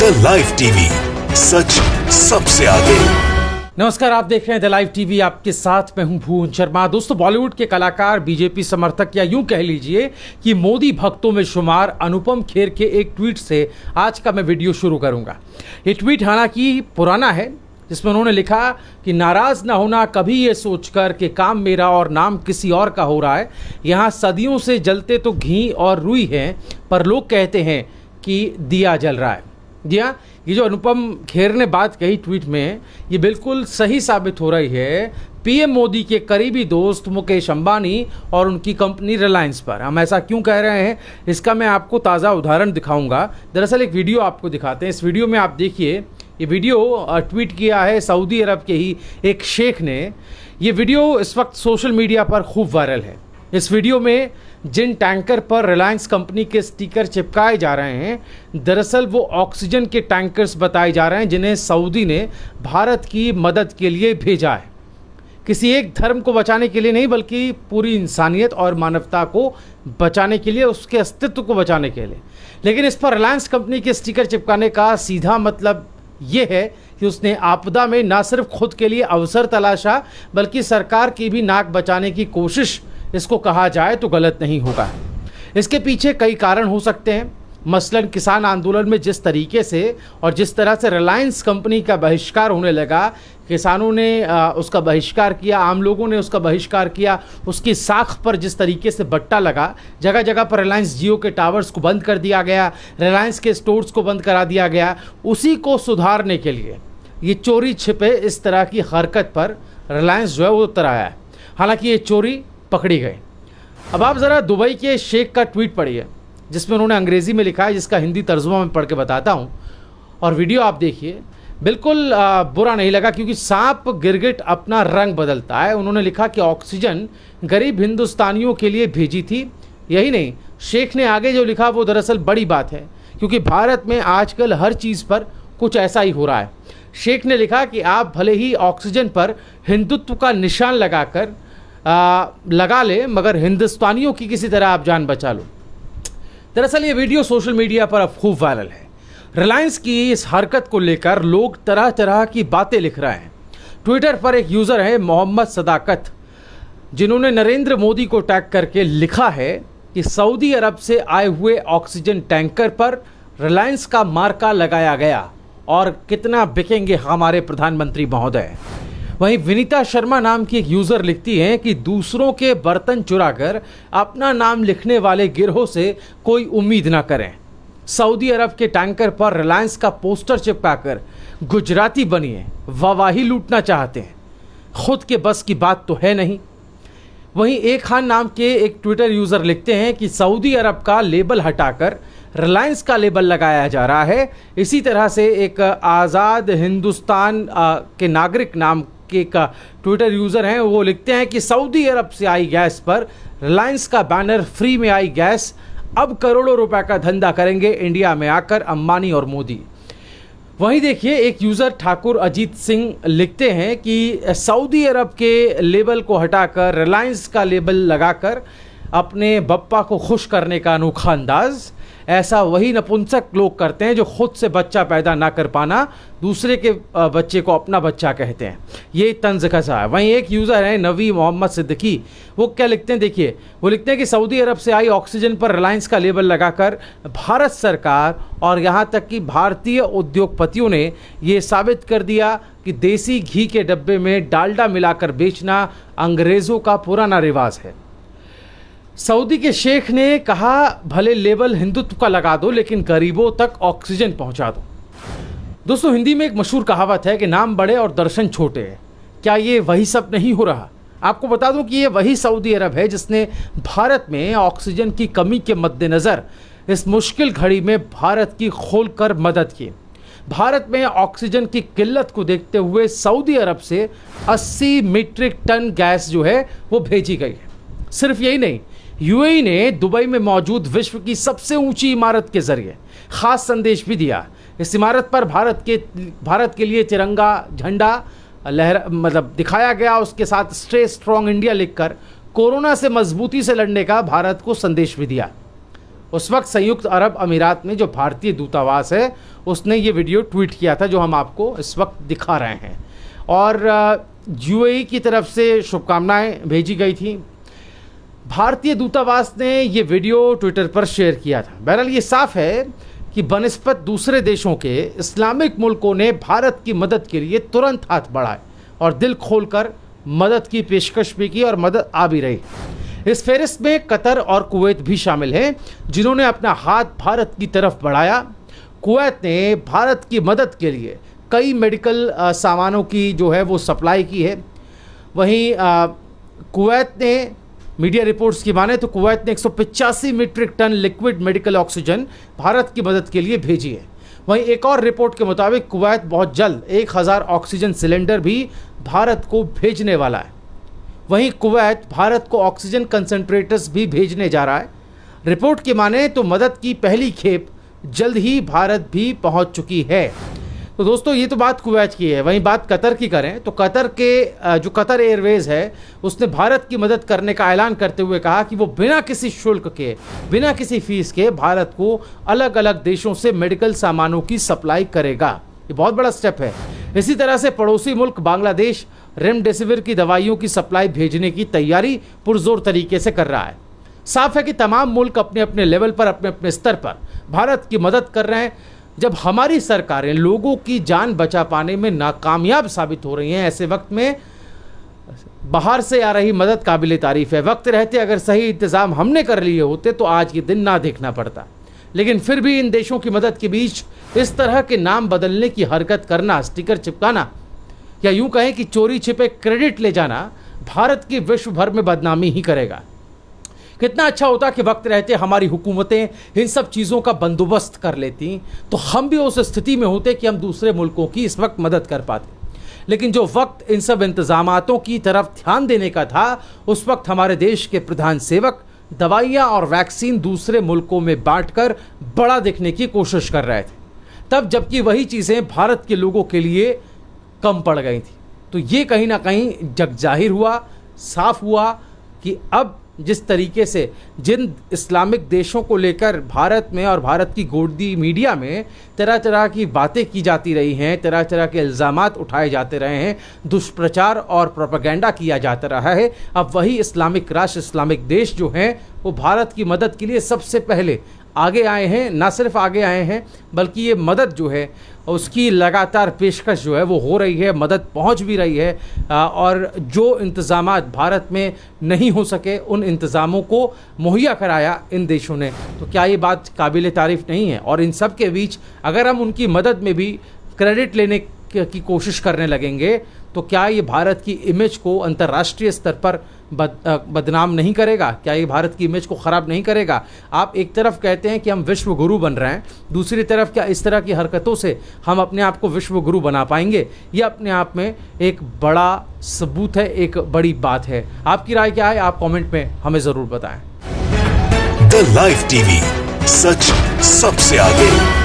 The live TV, सच सबसे आगे। नमस्कार, आप देख रहे हैं द लाइव टीवी। आपके साथ मैं हूं भुवन शर्मा। दोस्तों, बॉलीवुड के कलाकार, बीजेपी समर्थक या यूं कह लीजिए कि मोदी भक्तों में शुमार अनुपम खेर के एक ट्वीट से आज का मैं वीडियो शुरू करूंगा। ये ट्वीट हालांकि पुराना है, जिसमें उन्होंने लिखा कि नाराज ना होना कभी ये सोचकर कि काम मेरा और नाम किसी और का हो रहा है। यहाँ सदियों से जलते तो घी और रुई हैं, पर लोग कहते हैं कि दिया जल रहा है। जी हाँ, ये जो अनुपम खेर ने बात कही ट्वीट में, ये बिल्कुल सही साबित हो रही है पीएम मोदी के करीबी दोस्त मुकेश अंबानी और उनकी कंपनी रिलायंस पर। हम ऐसा क्यों कह रहे हैं, इसका मैं आपको ताज़ा उदाहरण दिखाऊंगा। दरअसल एक वीडियो आपको दिखाते हैं। इस वीडियो में आप देखिए, ये वीडियो ट्वीट किया है सऊदी अरब के ही एक शेख ने। ये वीडियो इस वक्त सोशल मीडिया पर खूब वायरल है। इस वीडियो में जिन टैंकर पर रिलायंस कंपनी के स्टिकर चिपकाए जा रहे हैं, दरअसल वो ऑक्सीजन के टैंकर्स बताए जा रहे हैं, जिन्हें सऊदी ने भारत की मदद के लिए भेजा है। किसी एक धर्म को बचाने के लिए नहीं, बल्कि पूरी इंसानियत और मानवता को बचाने के लिए, उसके अस्तित्व को बचाने के लिए। लेकिन इस पर रिलायंस कंपनी के स्टिकर चिपकाने का सीधा मतलब ये है कि उसने आपदा में न सिर्फ खुद के लिए अवसर तलाशा, बल्कि सरकार की भी नाक बचाने की कोशिश, इसको कहा जाए तो गलत नहीं होगा। इसके पीछे कई कारण हो सकते हैं। मसलन किसान आंदोलन में जिस तरीके से और जिस तरह से रिलायंस कंपनी का बहिष्कार होने लगा, किसानों ने उसका बहिष्कार किया, आम लोगों ने उसका बहिष्कार किया, उसकी साख पर जिस तरीके से बट्टा लगा, जगह जगह पर रिलायंस जियो के टावर्स को बंद कर दिया गया, रिलायंस के स्टोर्स को बंद करा दिया गया। उसी को सुधारने के लिए ये चोरी छिपे इस तरह की हरकत पर रिलायंस जो है वो उतर आया है। हालांकि ये चोरी पकड़ी गई। अब आप ज़रा दुबई के शेख का ट्वीट पढ़िए, जिसमें उन्होंने अंग्रेज़ी में लिखा है, जिसका हिंदी तर्जुमा मैं पढ़ के बताता हूँ। और वीडियो आप देखिए, बिल्कुल बुरा नहीं लगा, क्योंकि सांप गिरगिट अपना रंग बदलता है। उन्होंने लिखा कि ऑक्सीजन गरीब हिंदुस्तानियों के लिए भेजी थी। यही नहीं, शेख ने आगे जो लिखा वो दरअसल बड़ी बात है, क्योंकि भारत में आजकल हर चीज़ पर कुछ ऐसा ही हो रहा है। शेख ने लिखा कि आप भले ही ऑक्सीजन पर हिंदुत्व का निशान लगा ले, मगर हिंदुस्तानियों की किसी तरह आप जान बचा लो। दरअसल ये वीडियो सोशल मीडिया पर अब खूब वायरल है। रिलायंस की इस हरकत को लेकर लोग तरह तरह की बातें लिख रहे हैं। ट्विटर पर एक यूज़र है मोहम्मद सदाकत, जिन्होंने नरेंद्र मोदी को टैग करके लिखा है कि सऊदी अरब से आए हुए ऑक्सीजन टैंकर पर रिलायंस का मार्का लगाया गया और कितना बिकेंगे हमारे प्रधानमंत्री महोदय। वहीं विनीता शर्मा नाम की एक यूज़र लिखती हैं कि दूसरों के बर्तन चुराकर अपना नाम लिखने वाले गिरोह से कोई उम्मीद ना करें। सऊदी अरब के टैंकर पर रिलायंस का पोस्टर चिपकाकर गुजराती बनिए वाहवाही लूटना चाहते हैं, खुद के बस की बात तो है नहीं। वहीं ए खान नाम के एक ट्विटर यूज़र लिखते हैं कि सऊदी अरब का लेबल हटाकर रिलायंस का लेबल लगाया जा रहा है। इसी तरह से एक आज़ाद हिंदुस्तान के नागरिक नाम के एक ट्विटर यूज़र हैं, वो लिखते हैं कि सऊदी अरब से आई गैस पर रिलायंस का बैनर, फ्री में आई गैस, अब करोड़ों रुपए का धंधा करेंगे इंडिया में आकर अंबानी और मोदी। वहीं देखिए, एक यूज़र ठाकुर अजीत सिंह लिखते हैं कि सऊदी अरब के लेबल को हटाकर रिलायंस का लेबल लगाकर अपने बप्पा को खुश करने का अनोखा अंदाज। ऐसा वही नपुंसक लोग करते हैं जो खुद से बच्चा पैदा ना कर पाना, दूसरे के बच्चे को अपना बच्चा कहते हैं। ये तंज कसा है। वहीं एक यूज़र है नवी मोहम्मद सिद्दीकी, वो क्या लिखते हैं, देखिए, वो लिखते हैं कि सऊदी अरब से आई ऑक्सीजन पर रिलायंस का लेबल लगाकर भारत सरकार और यहाँ तक कि भारतीय उद्योगपतियों ने ये साबित कर दिया कि देसी घी के डब्बे में डालडा मिलाकर बेचना अंग्रेज़ों का पुराना रिवाज है। सऊदी के शेख ने कहा, भले लेबल हिंदुत्व का लगा दो, लेकिन गरीबों तक ऑक्सीजन पहुंचा दो। दोस्तों, हिंदी में एक मशहूर कहावत है कि नाम बड़े और दर्शन छोटे हैं। क्या ये वही सब नहीं हो रहा? आपको बता दूं कि ये वही सऊदी अरब है जिसने भारत में ऑक्सीजन की कमी के मद्देनज़र इस मुश्किल घड़ी में भारत की खोलकर मदद की। भारत में ऑक्सीजन की किल्लत को देखते हुए सऊदी अरब से 80 मीट्रिक टन गैस जो है वो भेजी गई है। सिर्फ यही नहीं, यूएई ने दुबई में मौजूद विश्व की सबसे ऊंची इमारत के जरिए खास संदेश भी दिया। इस इमारत पर भारत के लिए तिरंगा झंडा दिखाया गया। उसके साथ स्टे स्ट्रॉन्ग इंडिया लिखकर कोरोना से मजबूती से लड़ने का भारत को संदेश भी दिया। उस वक्त संयुक्त अरब अमीरात में जो भारतीय दूतावास है उसने ये वीडियो ट्वीट किया था जो हम आपको इस वक्त दिखा रहे हैं, और यूएई की तरफ से शुभकामनाएं भेजी गई थी। भारतीय दूतावास ने ये वीडियो ट्विटर पर शेयर किया था। बहरहाल ये साफ है कि बनिस्बत दूसरे देशों के इस्लामिक मुल्कों ने भारत की मदद के लिए तुरंत हाथ बढ़ाए और दिल खोलकर मदद की पेशकश भी की और मदद आ भी रही। इस फहरिस्त में कतर और कुवैत भी शामिल हैं जिन्होंने अपना हाथ भारत की तरफ बढ़ाया। कुवैत ने भारत की मदद के लिए कई मेडिकल सामानों की जो है वो सप्लाई की है। वहीं कुवैत ने मीडिया रिपोर्ट्स की माने तो कुवैत ने 185 metric ton liquid medical oxygen Bharat की मदद के लिए भेजी है। वहीं एक और रिपोर्ट के मुताबिक कुवैत बहुत जल्द 1000 ऑक्सीजन सिलेंडर भी भारत को भेजने वाला है। वहीं कुवैत भारत को ऑक्सीजन कंसंट्रेटर्स भी भेजने जा रहा है। रिपोर्ट की माने तो मदद की पहली खेप जल्द ही भारत भी पहुंच चुकी है। तो दोस्तों ये तो बात कुवैत की है। वहीं बात कतर की करें तो कतर के जो कतर एयरवेज है उसने भारत की मदद करने का ऐलान करते हुए कहा कि वो बिना किसी शुल्क के, बिना किसी फीस के भारत को अलग अलग देशों से मेडिकल सामानों की सप्लाई करेगा। ये बहुत बड़ा स्टेप है। इसी तरह से पड़ोसी मुल्क बांग्लादेश रेमडेसिविर की दवाइयों की सप्लाई भेजने की तैयारी पुरजोर तरीके से कर रहा है। साफ है कि तमाम मुल्क अपने अपने लेवल पर, अपने अपने स्तर पर भारत की मदद कर रहे हैं। जब हमारी सरकारें लोगों की जान बचा पाने में नाकामयाब साबित हो रही हैं, ऐसे वक्त में बाहर से आ रही मदद काबिल तारीफ है। वक्त रहते अगर सही इंतज़ाम हमने कर लिए होते तो आज ये दिन ना देखना पड़ता। लेकिन फिर भी इन देशों की मदद के बीच इस तरह के नाम बदलने की हरकत करना, स्टिकर चिपकाना या यूं कहें कि चोरी छिपे क्रेडिट ले जाना भारत की विश्व भर में बदनामी ही करेगा। कितना अच्छा होता कि वक्त रहते हमारी हुकूमतें इन सब चीज़ों का बंदोबस्त कर लेती तो हम भी उस स्थिति में होते कि हम दूसरे मुल्कों की इस वक्त मदद कर पाते। लेकिन जो वक्त इन सब इंतजामातों की तरफ ध्यान देने का था उस वक्त हमारे देश के प्रधान सेवक दवाइयाँ और वैक्सीन दूसरे मुल्कों में बांटकर बड़ा दिखने की कोशिश कर रहे थे, तब जबकि वही चीज़ें भारत के लोगों के लिए कम पड़ गई थी। तो ये कहीं ना कहीं जग जाहिर हुआ, साफ हुआ कि अब जिस तरीके से जिन इस्लामिक देशों को लेकर भारत में और भारत की गोदी मीडिया में तरह तरह की बातें की जाती रही हैं, तरह तरह के इल्ज़ामात उठाए जाते रहे हैं, दुष्प्रचार और प्रोपेगेंडा किया जाता रहा है, अब वही इस्लामिक राष्ट्र, इस्लामिक देश जो हैं वो भारत की मदद के लिए सबसे पहले आगे आए हैं। ना सिर्फ आगे आए हैं बल्कि ये मदद जो है उसकी लगातार पेशकश जो है वो हो रही है, मदद पहुंच भी रही है। और जो इंतज़ामात भारत में नहीं हो सके उन इंतज़ामों को मुहैया कराया इन देशों ने। तो क्या ये बात काबिल तारीफ़ नहीं है? और इन सब के बीच अगर हम उनकी मदद में भी क्रेडिट लेने की कोशिश करने लगेंगे तो क्या ये भारत की इमेज को अंतर्राष्ट्रीय स्तर पर बदनाम नहीं करेगा? क्या ये भारत की इमेज को ख़राब नहीं करेगा? आप एक तरफ कहते हैं कि हम विश्व गुरु बन रहे हैं, दूसरी तरफ क्या इस तरह की हरकतों से हम अपने आप को विश्व गुरु बना पाएंगे? ये अपने आप में एक बड़ा सबूत है, एक बड़ी बात है। आपकी राय क्या है? आप कमेंट में हमें ज़रूर बताएं। द लाइव टीवी, सच सबसे आगे।